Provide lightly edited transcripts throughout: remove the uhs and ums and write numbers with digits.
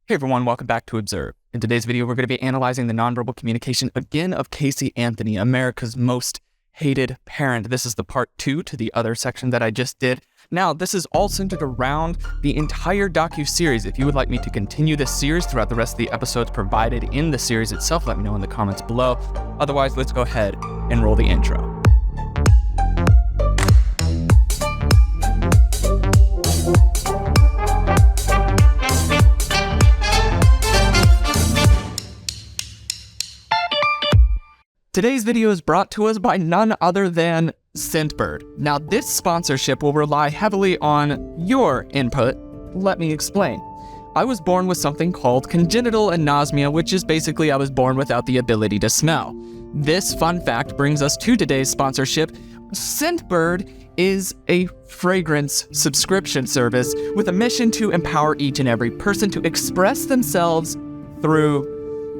Hey everyone, welcome back to Observe. In today's video, we're going to be analyzing the nonverbal communication again of Casey Anthony, America's most hated parent. This is the part 2 to the other section that I just did. Now, this is all centered around the entire docu-series. If you would like me to continue this series throughout the rest of the episodes provided in the series itself, let me know in the comments below. Otherwise, let's go ahead and roll the intro. Today's video is brought to us by none other than Scentbird. Now, this sponsorship will rely heavily on your input. Let me explain. I was born with something called congenital anosmia, which is basically I was born without the ability to smell. This fun fact brings us to today's sponsorship. Scentbird is a fragrance subscription service with a mission to empower each and every person to express themselves through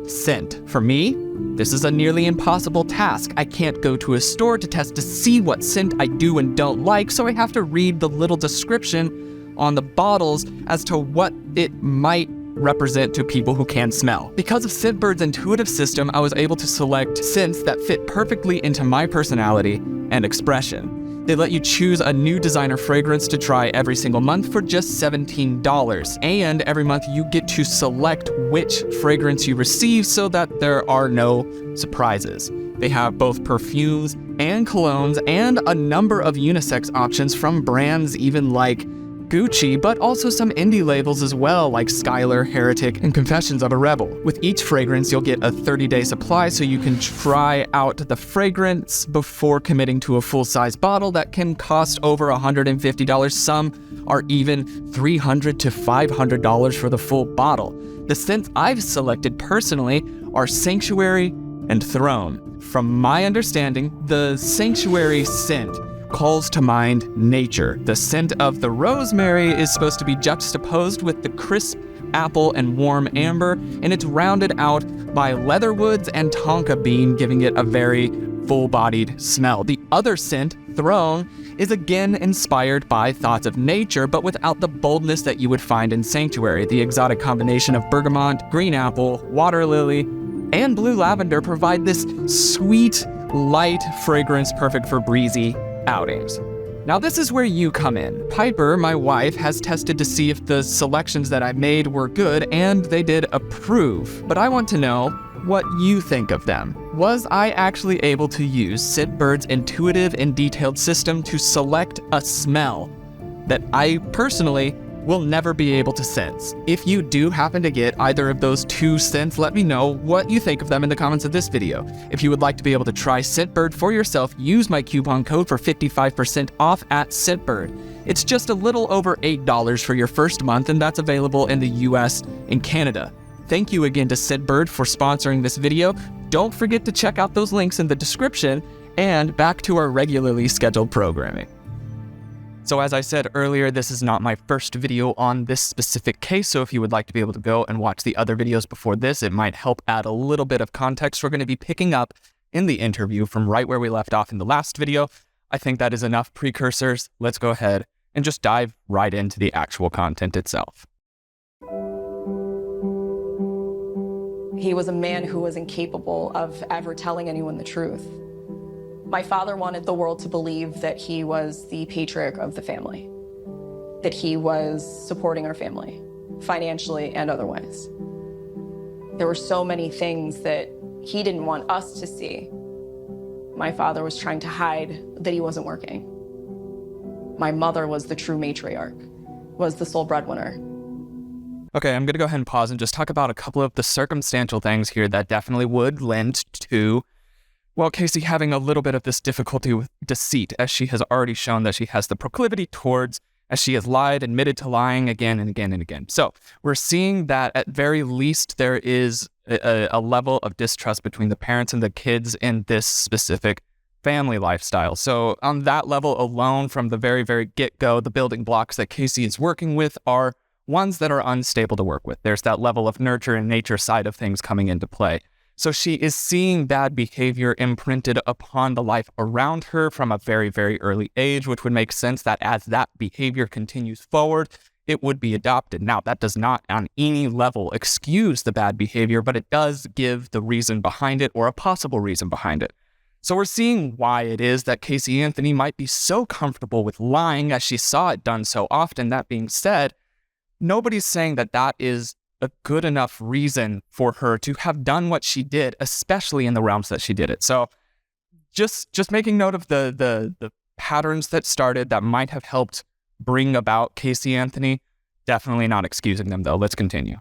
scent. For me, this is a nearly impossible task. I can't go to a store to test to see what scent I do and don't like, so I have to read the little description on the bottles as to what it might represent to people who can smell. Because of Scentbird's intuitive system, I was able to select scents that fit perfectly into my personality and expression. They let you choose a new designer fragrance to try every single month for just $17. And every month you get to select which fragrance you receive so that there are no surprises. They have both perfumes and colognes and a number of unisex options from brands even like Gucci, but also some indie labels as well, like Skylar, Heretic, and Confessions of a Rebel. With each fragrance, you'll get a 30-day supply so you can try out the fragrance before committing to a full-size bottle that can cost over $150. Some are even $300 to $500 for the full bottle. The scents I've selected personally are Sanctuary and Throne. From my understanding, the Sanctuary scent calls to mind nature. The scent of the rosemary is supposed to be juxtaposed with the crisp apple and warm amber, and it's rounded out by leatherwoods and tonka bean, giving it a very full-bodied smell. The other scent, Throne, is again inspired by thoughts of nature, but without the boldness that you would find in Sanctuary. The exotic combination of bergamot, green apple, water lily, and blue lavender provide this sweet, light fragrance perfect for breezy outings. Now this is where you come in. Piper, my wife, has tested to see if the selections that I made were good, and they did approve. But I want to know what you think of them. Was I actually able to use Scentbird's intuitive and detailed system to select a smell that I personally will never be able to sense? If you do happen to get either of those two scents, let me know what you think of them in the comments of this video. If you would like to be able to try Scentbird for yourself, use my coupon code for 55% off at Scentbird. It's just a little over $8 for your first month, and that's available in the US and Canada. Thank you again to Scentbird for sponsoring this video. Don't forget to check out those links in the description, and back to our regularly scheduled programming. So as I said earlier, this is not my first video on this specific case, so if you would like to be able to go and watch the other videos before this, it might help add a little bit of context. We're going to be picking up in the interview from right where we left off in the last video. I think that is enough precursors. Let's go ahead and just dive right into the actual content itself. He was a man who was incapable of ever telling anyone the truth. My father wanted the world to believe that he was the patriarch of the family, that he was supporting our family, financially and otherwise. There were so many things that he didn't want us to see. My father was trying to hide that he wasn't working. My mother was the true matriarch, was the sole breadwinner. Okay, I'm going to go ahead and pause and just talk about a couple of the circumstantial things here that definitely would lend to, well, Casey having a little bit of this difficulty with deceit, as she has already shown that she has the proclivity towards, as she has lied, admitted to lying again and again and again. So we're seeing that at very least there is a level of distrust between the parents and the kids in this specific family lifestyle. So on that level alone, from the very, very get-go, the building blocks that Casey is working with are ones that are unstable to work with. There's that level of nurture and nature side of things coming into play. So she is seeing bad behavior imprinted upon the life around her from a very, very early age, which would make sense that as that behavior continues forward, it would be adopted. Now, that does not on any level excuse the bad behavior, but it does give the reason behind it, or a possible reason behind it. So we're seeing why it is that Casey Anthony might be so comfortable with lying, as she saw it done so often. That being said, nobody's saying that that is a good enough reason for her to have done what she did, especially in the realms that she did it. So just making note of the patterns that started that might have helped bring about Casey Anthony. Definitely not excusing them, though. Let's continue.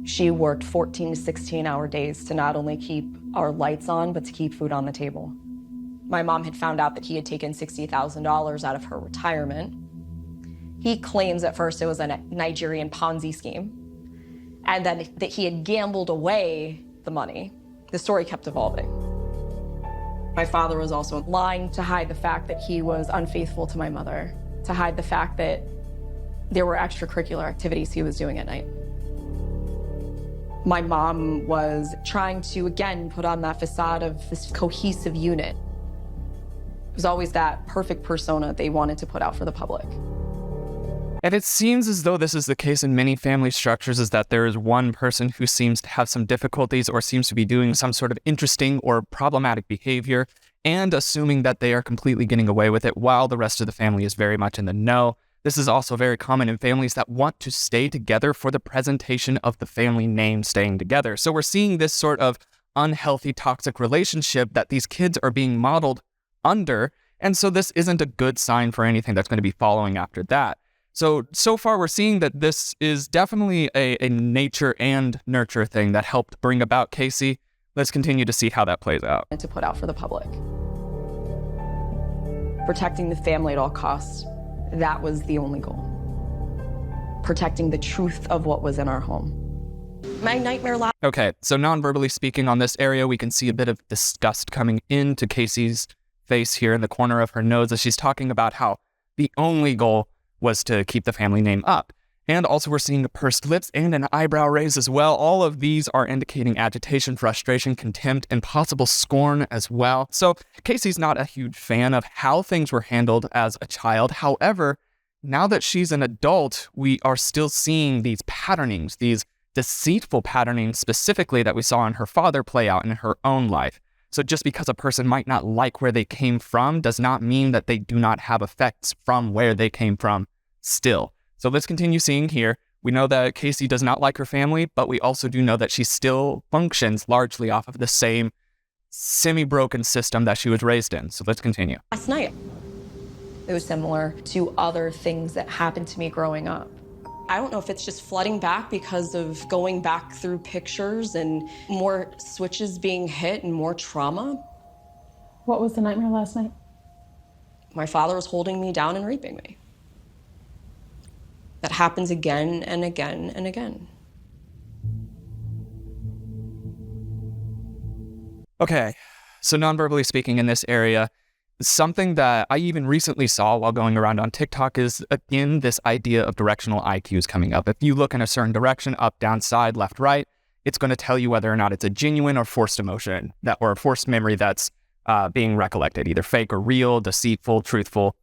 She worked 14 to 16-hour days to not only keep our lights on, but to keep food on the table. My mom had found out that he had taken $60,000 out of her retirement. He claims at first it was a Nigerian Ponzi scheme, and then that he had gambled away the money. The story kept evolving. My father was also lying to hide the fact that he was unfaithful to my mother, to hide the fact that there were extracurricular activities he was doing at night. My mom was trying to, again, put on that facade of this cohesive unit. It was always that perfect persona they wanted to put out for the public. And it seems as though this is the case in many family structures, is that there is one person who seems to have some difficulties or seems to be doing some sort of interesting or problematic behavior, and assuming that they are completely getting away with it while the rest of the family is very much in the know. This is also very common in families that want to stay together for the presentation of the family name staying together. So we're seeing this sort of unhealthy, toxic relationship that these kids are being modeled under. And so this isn't a good sign for anything that's going to be following after that. So far we're seeing that this is definitely a nature and nurture thing that helped bring about Casey. Let's continue to see how that plays out. And to put out for the public. Protecting the family at all costs. That was the only goal. Protecting the truth of what was in our home. My nightmare last... Okay, so non-verbally speaking on this area, we can see a bit of disgust coming into Casey's face here in the corner of her nose as she's talking about how the only goal was to keep the family name up. And also we're seeing pursed lips and an eyebrow raise as well. All of these are indicating agitation, frustration, contempt, and possible scorn as well. So Casey's not a huge fan of how things were handled as a child. However, now that she's an adult, we are still seeing these patternings, these deceitful patternings specifically that we saw in her father play out in her own life. So just because a person might not like where they came from does not mean that they do not have effects from where they came from still. So let's continue seeing here. We know that Casey does not like her family, but we also do know that she still functions largely off of the same semi-broken system that she was raised in. So let's continue. Last night, it was similar to other things that happened to me growing up. I don't know if it's just flooding back because of going back through pictures and more switches being hit and more trauma. What was the nightmare last night? My father was holding me down and raping me. That happens again and again and again. Okay, so non-verbally speaking in this area, something that I even recently saw while going around on TikTok is, again, this idea of directional IQs coming up. If you look in a certain direction, up, down, side, left, right, it's going to tell you whether or not it's a genuine or forced emotion or a forced memory that's being recollected, either fake or real, deceitful, truthful,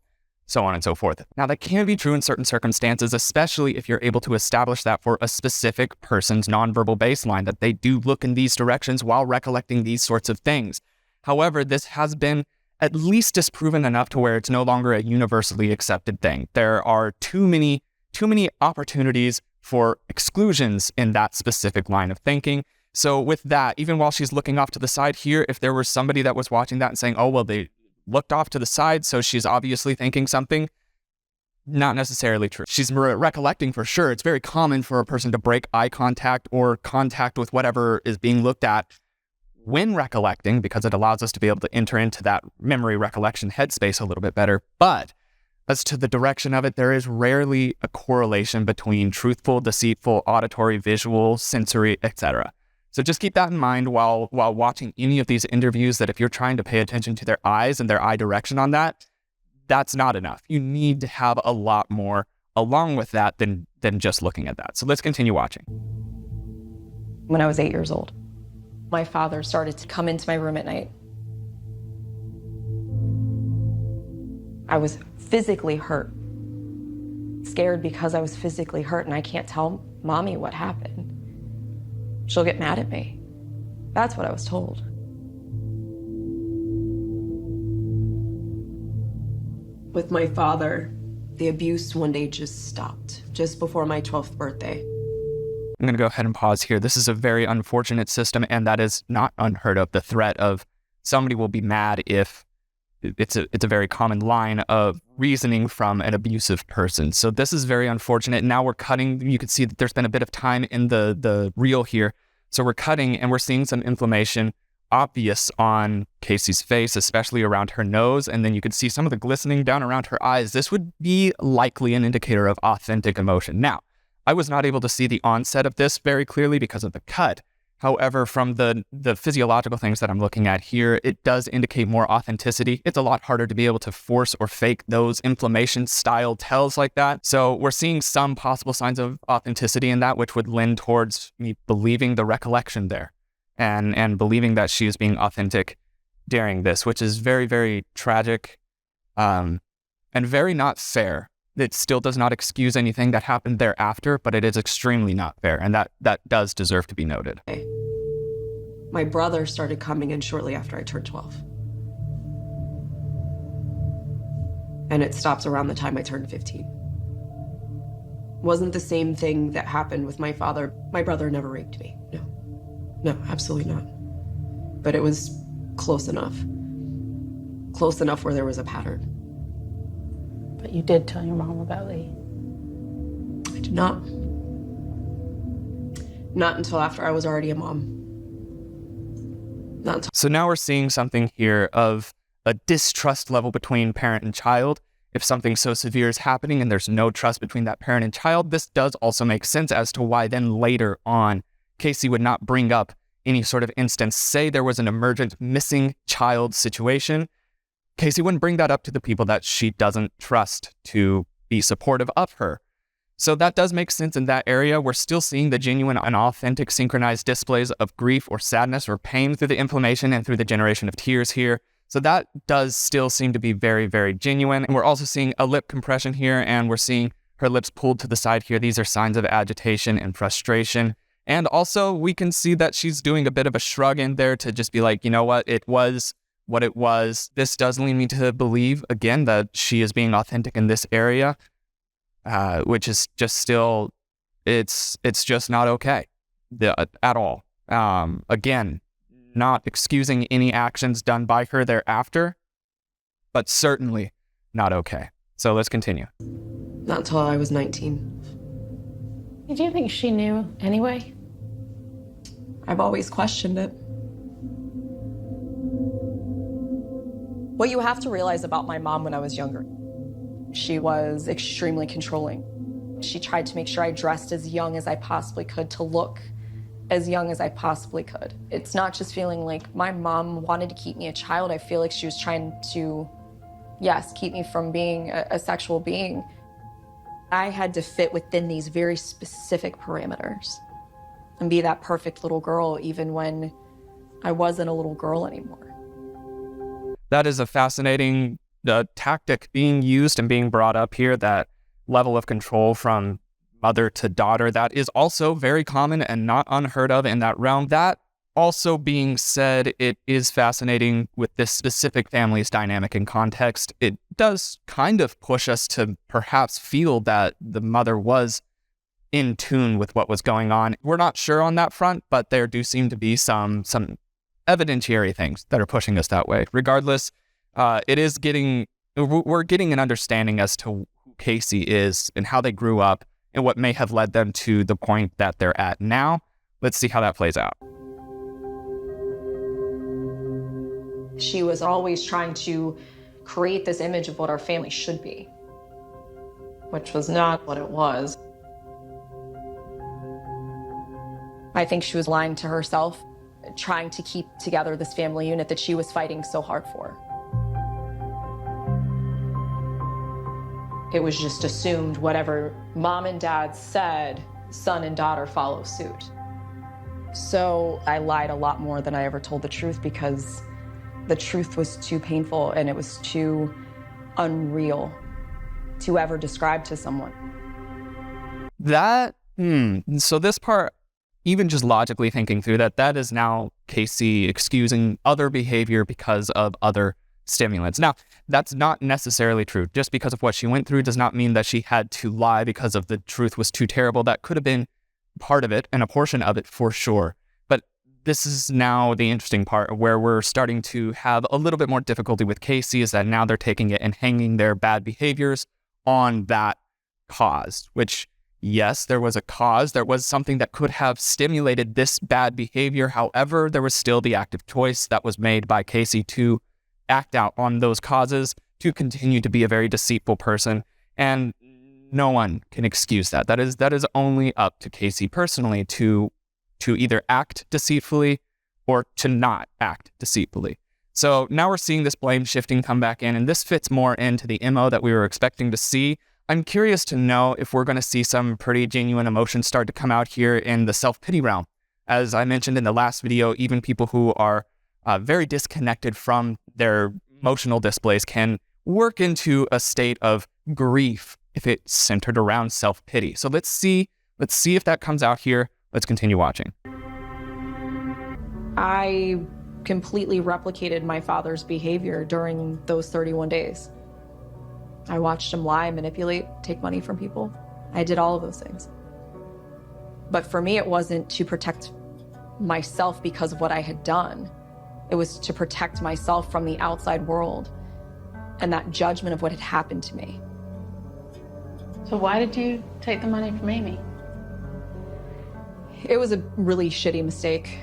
so on and so forth. Now, that can be true in certain circumstances, especially if you're able to establish that for a specific person's nonverbal baseline, that they do look in these directions while recollecting these sorts of things. However, this has been at least disproven enough to where it's no longer a universally accepted thing. There are too many opportunities for exclusions in that specific line of thinking. So with that, even while she's looking off to the side here, if there was somebody that was watching that and saying, oh, well, they looked off to the side, so she's obviously thinking something, not necessarily true. She's recollecting for sure. It's very common for a person to break eye contact or contact with whatever is being looked at when recollecting, because it allows us to be able to enter into that memory recollection headspace a little bit better. But as to the direction of it, there is rarely a correlation between truthful, deceitful, auditory, visual, sensory, etc. So just keep that in mind while watching any of these interviews, that if you're trying to pay attention to their eyes and their eye direction on that, that's not enough. You need to have a lot more along with that than just looking at that. So let's continue watching. When I was 8 years old, my father started to come into my room at night. I was physically hurt Scared because I was physically hurt and I can't tell mommy what happened. She'll get mad at me. That's what I was told. With my father, the abuse one day just stopped, just before my 12th birthday. I'm going to go ahead and pause here. This is a very unfortunate system, and that is not unheard of. The threat of somebody will be mad if it's a very common line of reasoning from an abusive person. So this is very unfortunate. Now we're cutting. You can see that there's been a bit of time in the reel here. So we're cutting and we're seeing some inflammation obvious on Casey's face, especially around her nose. And then you can see some of the glistening down around her eyes. This would be likely an indicator of authentic emotion. Now, I was not able to see the onset of this very clearly because of the cut. However, from the physiological things that I'm looking at here, it does indicate more authenticity. It's a lot harder to be able to force or fake those inflammation style tells like that. So we're seeing some possible signs of authenticity in that, which would lend towards me believing the recollection there and believing that she is being authentic during this, which is very, very tragic and very not fair. It still does not excuse anything that happened thereafter, but it is extremely not fair, and that does deserve to be noted. My brother started coming in shortly after I turned 12. And it stopped around the time I turned 15. Wasn't the same thing that happened with my father. My brother never raped me. No, absolutely not. But it was close enough. Close enough where there was a pattern. But you did tell your mom about Lee. I did not. Not until after I was already a mom. Not until. So now we're seeing something here of a distrust level between parent and child. If something so severe is happening and there's no trust between that parent and child, this does also make sense as to why then later on, Casey would not bring up any sort of instance. Say there was an emergent missing child situation, Casey wouldn't bring that up to the people that she doesn't trust to be supportive of her. So that does make sense in that area. We're still seeing the genuine and authentic synchronized displays of grief or sadness or pain through the inflammation and through the generation of tears here. So that does still seem to be very, very genuine. And we're also seeing a lip compression here, and we're seeing her lips pulled to the side here. These are signs of agitation and frustration. And also we can see that she's doing a bit of a shrug in there to just be like, you know what, it was what it was. This does lead me to believe, again, that she is being authentic in this area, which is just still, it's just not okay at all. Again, not excusing any actions done by her thereafter, but certainly not okay. So let's continue. Not until I was 19. Did you think she knew anyway? I've always questioned it. What you have to realize about my mom when I was younger, she was extremely controlling. She tried to make sure I dressed as young as I possibly could, to look as young as I possibly could. It's not just feeling like my mom wanted to keep me a child. I feel like she was trying to, yes, keep me from being a sexual being. I had to fit within these very specific parameters and be that perfect little girl even when I wasn't a little girl anymore. That is a fascinating tactic being used and being brought up here, that level of control from mother to daughter. That is also very common and not unheard of in that realm. That also being said, it is fascinating with this specific family's dynamic and context. It does kind of push us to perhaps feel that the mother was in tune with what was going on. We're not sure on that front, but there do seem to be some evidentiary things that are pushing us that way. Regardless, we're getting an understanding as to who Casey is and how they grew up and what may have led them to the point that they're at now. Let's see how that plays out. She was always trying to create this image of what our family should be, which was not what it was. I think she was lying to herself, trying to keep together this family unit that she was fighting so hard for. It was just assumed whatever mom and dad said, son and daughter follow suit. So I lied a lot more than I ever told the truth, because the truth was too painful and it was too unreal to ever describe to someone. So this part, even just logically thinking through that is now Casey excusing other behavior because of other stimulants. Now, that's not necessarily true. Just because of what she went through does not mean that she had to lie because of the truth was too terrible. That could have been part of it and a portion of it for sure. But this is now the interesting part where we're starting to have a little bit more difficulty with Casey, is that now they're taking it and hanging their bad behaviors on that cause, which, yes, there was a cause. There was something that could have stimulated this bad behavior. However, there was still the active choice that was made by Casey to act out on those causes, to continue to be a very deceitful person. And no one can excuse that. That is only up to Casey personally to either act deceitfully or to not act deceitfully. So now we're seeing this blame shifting come back in, and this fits more into the MO that we were expecting to see. I'm curious to know if we're going to see some pretty genuine emotions start to come out here in the self-pity realm. As I mentioned in the last video, even people who are very disconnected from their emotional displays can work into a state of grief if it's centered around self-pity. So let's see if that comes out here. Let's continue watching. I completely replicated my father's behavior during those 31 days. I watched him lie, manipulate, take money from people. I did all of those things. But for me, it wasn't to protect myself because of what I had done. It was to protect myself from the outside world and that judgment of what had happened to me. So why did you take the money from Amy? It was a really shitty mistake.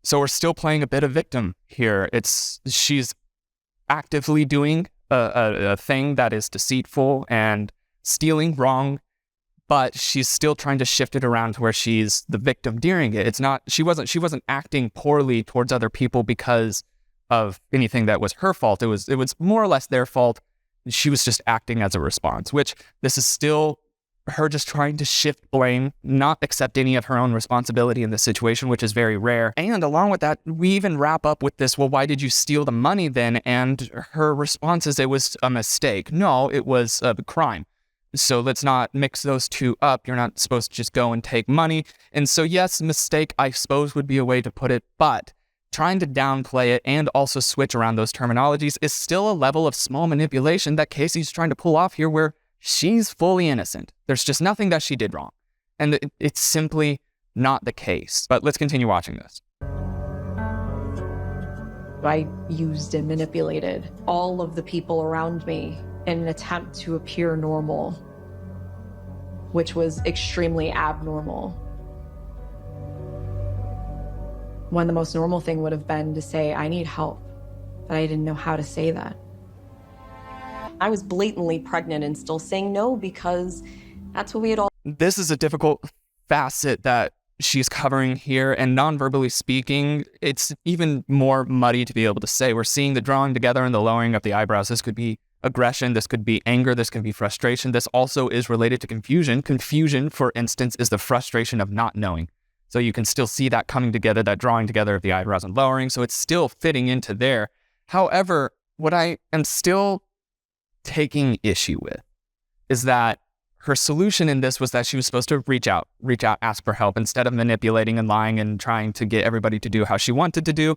So we're still playing a bit of victim here. She's actively doing a thing that is deceitful and stealing wrong, but she's still trying to shift it around to where she's the victim during it. She wasn't acting poorly towards other people because of anything that was her fault. It was more or less their fault. She was just acting as a response, which this is still her just trying to shift blame, not accept any of her own responsibility in this situation, which is very rare. And along with that, we even wrap up with this, well, why did you steal the money then? And her response is, it was a mistake. No, it was a crime. So let's not mix those two up. You're not supposed to just go and take money. And so yes, mistake, I suppose, would be a way to put it, but trying to downplay it and also switch around those terminologies is still a level of small manipulation that Casey's trying to pull off here, where she's fully innocent. There's just nothing that she did wrong. And it's simply not the case. But let's continue watching this. I used and manipulated all of the people around me in an attempt to appear normal, which was extremely abnormal. When the most normal thing would have been to say, I need help, but I didn't know how to say that. I was blatantly pregnant and still saying no because that's what we had all. This is a difficult facet that she's covering here, and non-verbally speaking, it's even more muddy to be able to say. We're seeing the drawing together and the lowering of the eyebrows. This could be aggression, this could be anger, this could be frustration. This also is related to confusion. Confusion, for instance, is the frustration of not knowing. So you can still see that coming together, that drawing together of the eyebrows and lowering. So it's still fitting into there. However, what I am still taking issue with is that her solution in this was that she was supposed to reach out, ask for help, instead of manipulating and lying and trying to get everybody to do how she wanted to do.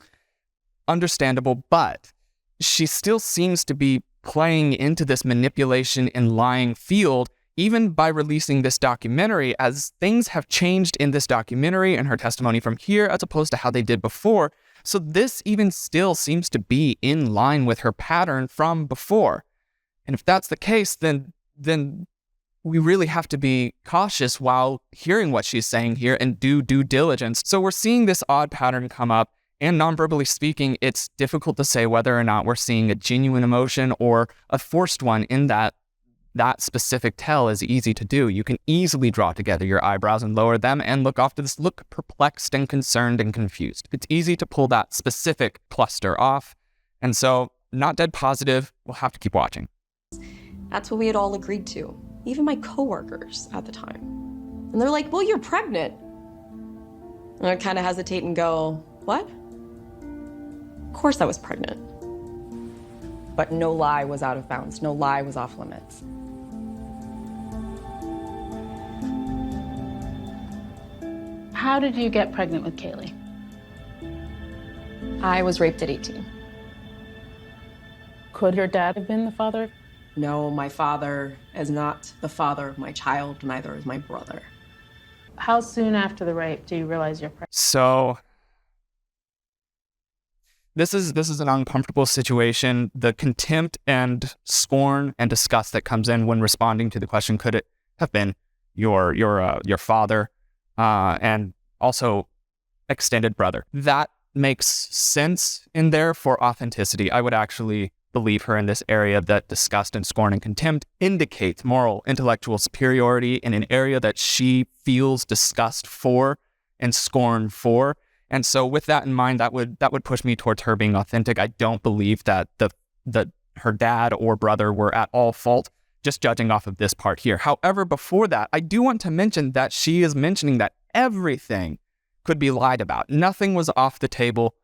Understandable, but she still seems to be playing into this manipulation and lying field, even by releasing this documentary, as things have changed in this documentary and her testimony from here as opposed to how they did before. So this even still seems to be in line with her pattern from before. And if that's the case, then we really have to be cautious while hearing what she's saying here and do due diligence. So we're seeing this odd pattern come up, and non-verbally speaking, it's difficult to say whether or not we're seeing a genuine emotion or a forced one, in that specific tell is easy to do. You can easily draw together your eyebrows and lower them and look off to this look perplexed and concerned and confused. It's easy to pull that specific cluster off. And so, not dead positive, we'll have to keep watching. That's what we had all agreed to, even my coworkers at the time. And they're like, well, you're pregnant. And I kind of hesitate and go, what? Of course I was pregnant. But no lie was out of bounds. No lie was off limits. How did you get pregnant with Kaylee? I was raped at 18. Could your dad have been the father? No, my father is not the father of my child, neither is my brother. How soon after the rape do you realize you're pregnant? So this is an uncomfortable situation. The contempt and scorn and disgust that comes in when responding to the question, could it have been your father, and also extended brother? That makes sense in there for authenticity. I would actually believe her in this area that disgust and scorn and contempt indicates moral, intellectual superiority in an area that she feels disgust for and scorn for. And so with that in mind, that would push me towards her being authentic. I don't believe that her dad or brother were at all fault, just judging off of this part here. However, before that, I do want to mention that she is mentioning that everything could be lied about. Nothing was off the table.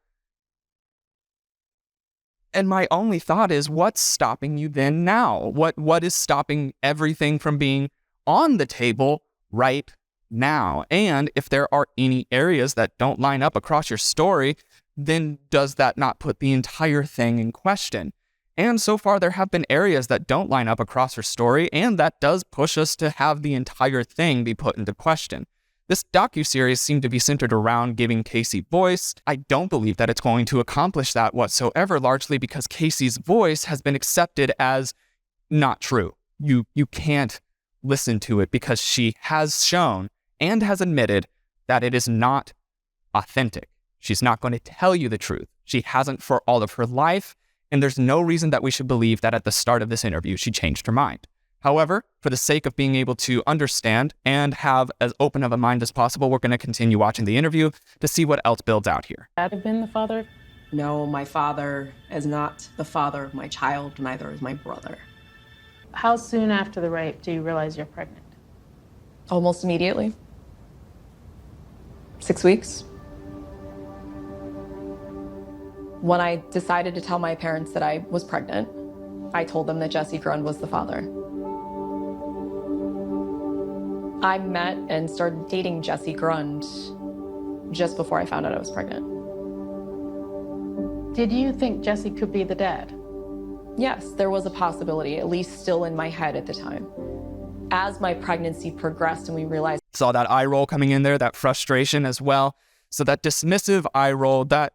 And my only thought is, what's stopping you then now? What is stopping everything from being on the table right now? And if there are any areas that don't line up across your story, then does that not put the entire thing in question? And so far, there have been areas that don't line up across her story, and that does push us to have the entire thing be put into question. This docuseries seemed to be centered around giving Casey voice. I don't believe that it's going to accomplish that whatsoever, largely because Casey's voice has been accepted as not true. You can't listen to it because she has shown and has admitted that it is not authentic. She's not going to tell you the truth. She hasn't for all of her life, and there's no reason that we should believe that at the start of this interview she changed her mind. However, for the sake of being able to understand and have as open of a mind as possible, we're going to continue watching the interview to see what else builds out here. Dad have been the father? No, my father is not the father of my child, neither is my brother. How soon after the rape do you realize you're pregnant? Almost immediately. 6 weeks. When I decided to tell my parents that I was pregnant, I told them that Jesse Grund was the father. I met and started dating Jesse Grund just before I found out I was pregnant. Did you think Jesse could be the dad? Yes, there was a possibility, at least still in my head at the time. As my pregnancy progressed and we realized... Saw that eye roll coming in there, that frustration as well. So that dismissive eye roll, that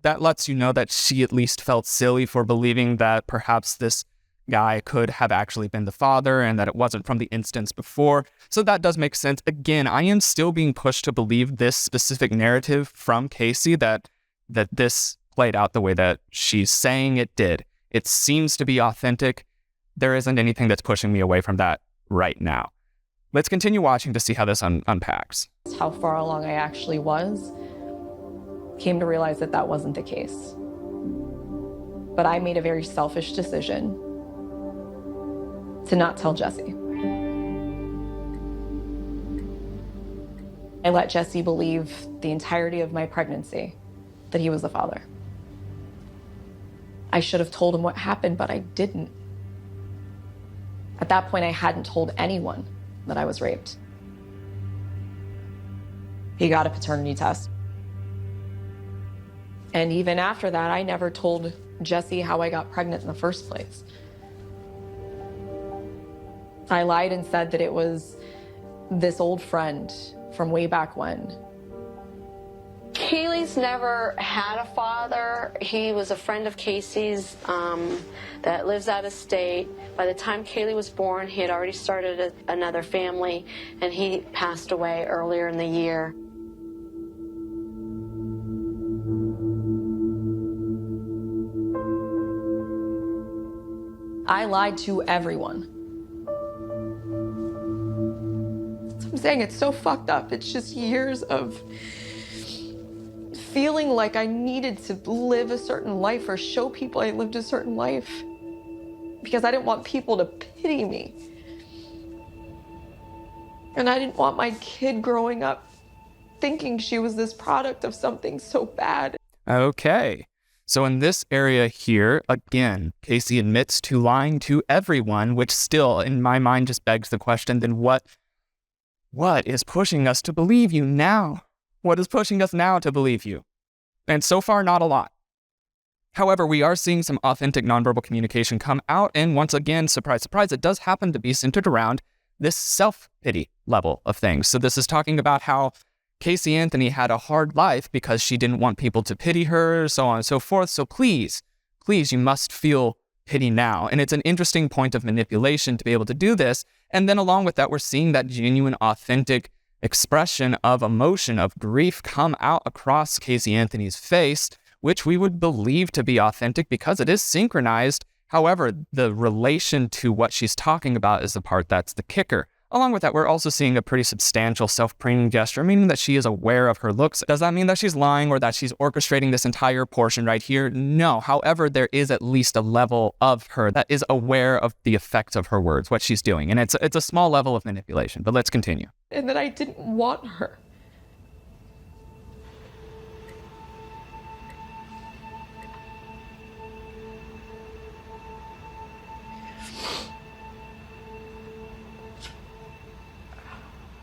lets you know that she at least felt silly for believing that perhaps this guy could have actually been the father and that it wasn't from the instance before. So that does make sense. Again, I am still being pushed to believe this specific narrative from Casey, that this played out the way that she's saying it did. It seems to be authentic. There isn't anything that's pushing me away from that right now. Let's continue watching to see how this unpacks. How far along I actually was, came to realize that that wasn't the case. But I made a very selfish decision to not tell Jesse. I let Jesse believe the entirety of my pregnancy that he was the father. I should have told him what happened, but I didn't. At that point, I hadn't told anyone that I was raped. He got a paternity test. And even after that, I never told Jesse how I got pregnant in the first place. I lied and said that it was this old friend from way back when. Kaylee's never had a father. He was a friend of Casey's that lives out of state. By the time Kaylee was born, he had already started another family, and he passed away earlier in the year. I lied to everyone. I'm saying it's so fucked up. It's just years of feeling like I needed to live a certain life or show people I lived a certain life because I didn't want people to pity me. And I didn't want my kid growing up thinking she was this product of something so bad. Okay. So in this area here, again, Casey admits to lying to everyone, which still, in my mind, just begs the question, then what is pushing us to believe you now? What is pushing us now to believe you? And so far, not a lot. However, we are seeing some authentic nonverbal communication come out, and once again, surprise, surprise, it does happen to be centered around this self-pity level of things. So this is talking about how Casey Anthony had a hard life because she didn't want people to pity her, so on and so forth. So please, you must feel pity now. And it's an interesting point of manipulation to be able to do this. And then along with that, we're seeing that genuine, authentic expression of emotion, of grief come out across Casey Anthony's face, which we would believe to be authentic because it is synchronized. However, the relation to what she's talking about is the part that's the kicker. Along with that, we're also seeing a pretty substantial self-preening gesture, meaning that she is aware of her looks. Does that mean that she's lying or that she's orchestrating this entire portion right here? No. However, there is at least a level of her that is aware of the effects of her words, what she's doing. And it's a small level of manipulation, but let's continue. And that I didn't want her.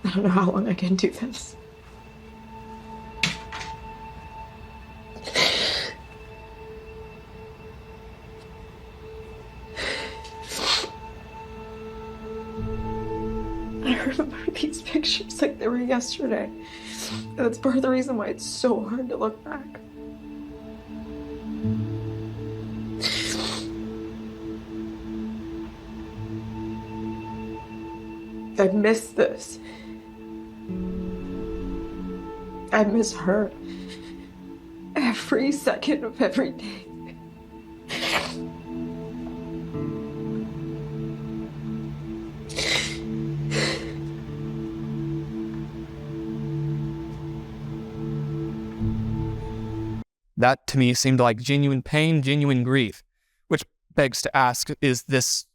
I don't know how long I can do this. I remember these pictures like they were yesterday. And that's part of the reason why it's so hard to look back. I miss this. I miss her every second of every day. That to me seemed like genuine pain, genuine grief, which begs to ask, is this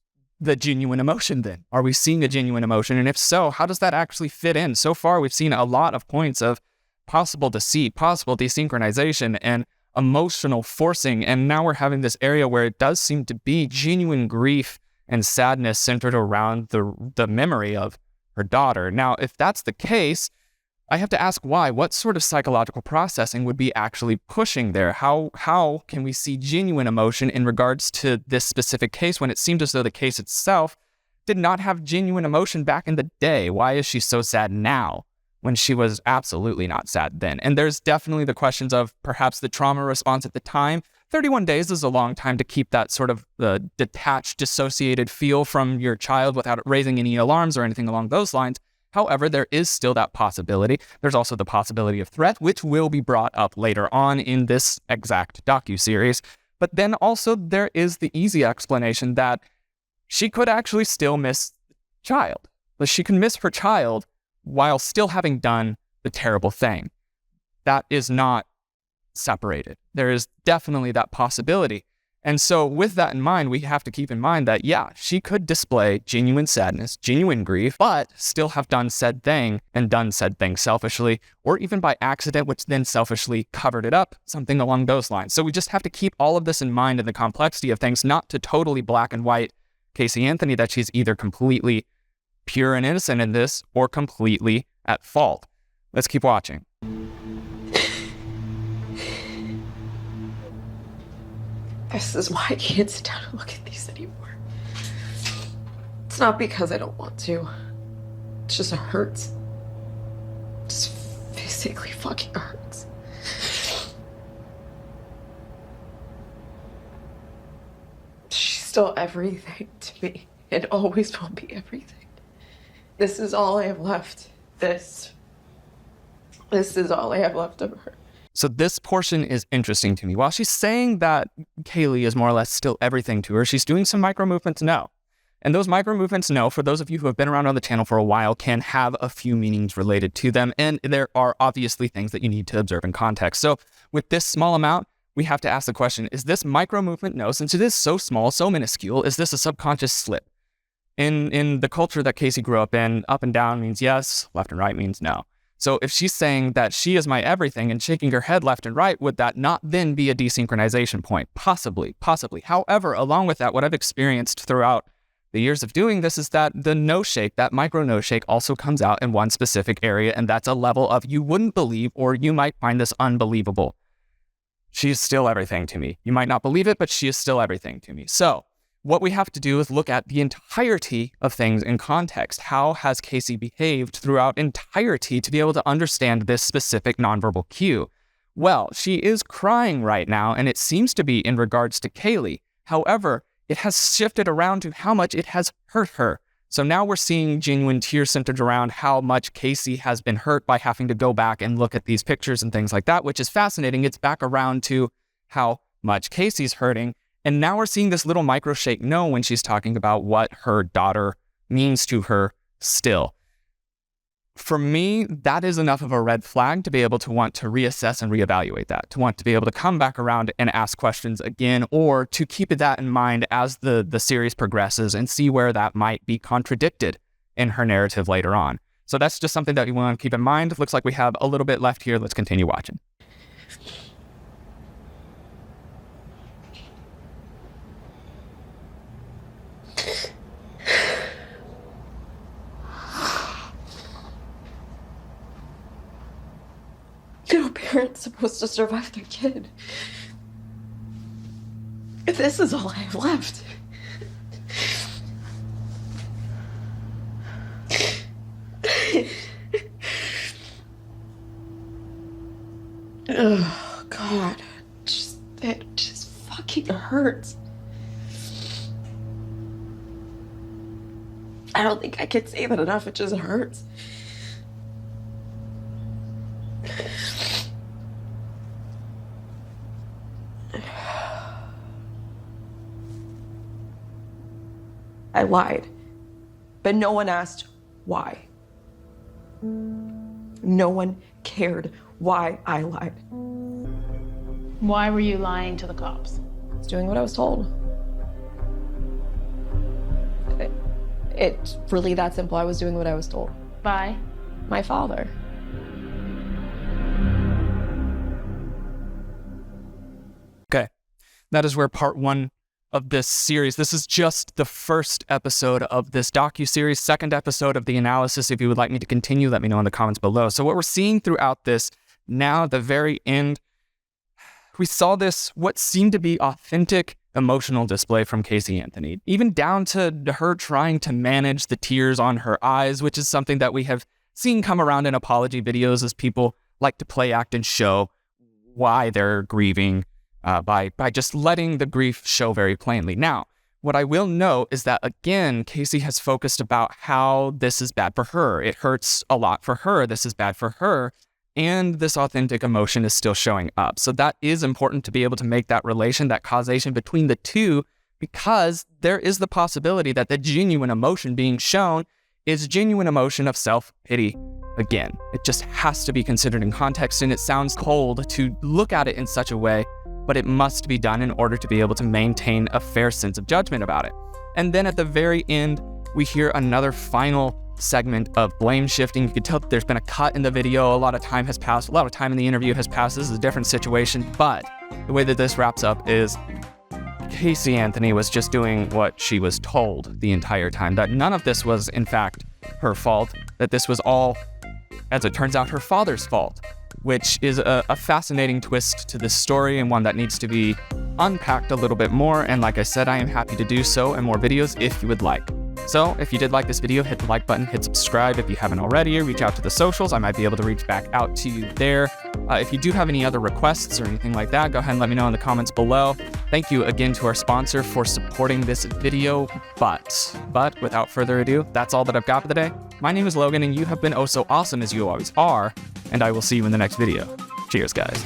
the genuine emotion then? Are we seeing a genuine emotion? And if so, how does that actually fit in? So far, we've seen a lot of points of possible deceit, possible desynchronization, and emotional forcing. And now we're having this area where it does seem to be genuine grief and sadness centered around the memory of her daughter. Now, if that's the case, I have to ask why. What sort of psychological processing would be actually pushing there? How can we see genuine emotion in regards to this specific case when it seemed as though the case itself did not have genuine emotion back in the day? Why is she so sad now when she was absolutely not sad then? And there's definitely the questions of perhaps the trauma response at the time. 31 days is a long time to keep that sort of detached, dissociated feel from your child without raising any alarms or anything along those lines. However, there is still that possibility. There's also the possibility of threat, which will be brought up later on in this exact docuseries. But then also there is the easy explanation that she could actually still miss the child. But she can miss her child while still having done the terrible thing. That is not separated. There is definitely that possibility. And so with that in mind, we have to keep in mind that, yeah, she could display genuine sadness, genuine grief, but still have done said thing and done said thing selfishly, or even by accident, which then selfishly covered it up, something along those lines. So we just have to keep all of this in mind in the complexity of things, not to totally black and white Casey Anthony that she's either completely pure and innocent in this or completely at fault. Let's keep watching. This is why I can't sit down and look at these anymore. It's not because I don't want to. It just hurts. It just physically fucking hurts. She's still everything to me. It always will be everything. This is all I have left. This is all I have left of her. So this portion is interesting to me. While she's saying that Kaylee is more or less still everything to her, she's doing some micro movements no. And those micro movements no, for those of you who have been around on the channel for a while, can have a few meanings related to them. And there are obviously things that you need to observe in context. So with this small amount, we have to ask the question, is this micro movement no? Since it is so small, so minuscule, is this a subconscious slip? In the culture that Casey grew up in, up and down means yes, left and right means no. So if she's saying that she is my everything and shaking her head left and right, would that not then be a desynchronization point? Possibly. However, along with that, what I've experienced throughout the years of doing this is that the no shake, that micro no shake, also comes out in one specific area, and that's a level of you wouldn't believe, or you might find this unbelievable. She is still everything to me. You might not believe it, but she is still everything to me. So what we have to do is look at the entirety of things in context. How has Casey behaved throughout entirety to be able to understand this specific nonverbal cue? Well, she is crying right now, and it seems to be in regards to Kaylee. However, it has shifted around to how much it has hurt her. So now we're seeing genuine tears centered around how much Casey has been hurt by having to go back and look at these pictures and things like that, which is fascinating. It's back around to how much Casey's hurting. And now we're seeing this little micro shake no when she's talking about what her daughter means to her still. For me, that is enough of a red flag to be able to want to reassess and reevaluate that, to want to be able to come back around and ask questions again, or to keep that in mind as the series progresses and see where that might be contradicted in her narrative later on. So that's just something that you want to keep in mind. Looks like we have a little bit left here. Let's continue watching. No parent's supposed to survive their kid. This is all I have left. Oh, God. It just fucking hurts. I don't think I can say that enough. It just hurts. I lied, but no one asked why. No one cared why I lied. Why were you lying to the cops? I was doing what I was told. It's really that simple. I was doing what I was told. By? My father. Okay, that is where part one of this series. This is just the first episode of this docu-series, second episode of the analysis. If you would like me to continue, let me know in the comments below. So what we're seeing throughout this, now at the very end, we saw this, what seemed to be authentic emotional display from Casey Anthony, even down to her trying to manage the tears on her eyes, which is something that we have seen come around in apology videos as people like to play act and show why they're grieving, by just letting the grief show very plainly. Now, what I will note is that, again, Casey has focused about how this is bad for her. It hurts a lot for her. This is bad for her. And this authentic emotion is still showing up. So that is important to be able to make that relation, that causation between the two, because there is the possibility that the genuine emotion being shown is genuine emotion of self-pity. Again, it just has to be considered in context, and it sounds cold to look at it in such a way, but it must be done in order to be able to maintain a fair sense of judgment about it. And then at the very end, we hear another final segment of blame shifting. You can tell that there's been a cut in the video. A lot of time has passed. A lot of time in the interview has passed. This is a different situation, but the way that this wraps up is Casey Anthony was just doing what she was told the entire time, that none of this was, in fact, her fault, that this was all, as it turns out, her father's fault, which is a fascinating twist to this story and one that needs to be unpacked a little bit more. And like I said, I am happy to do so in more videos if you would like. So if you did like this video, hit the like button, hit subscribe if you haven't already, reach out to the socials. I might be able to reach back out to you there. If you do have any other requests or anything like that, go ahead and let me know in the comments below. Thank you again to our sponsor for supporting this video. But without further ado, that's all that I've got for the day. My name is Logan, and you have been oh so awesome as you always are, and I will see you in the next video. Cheers, guys.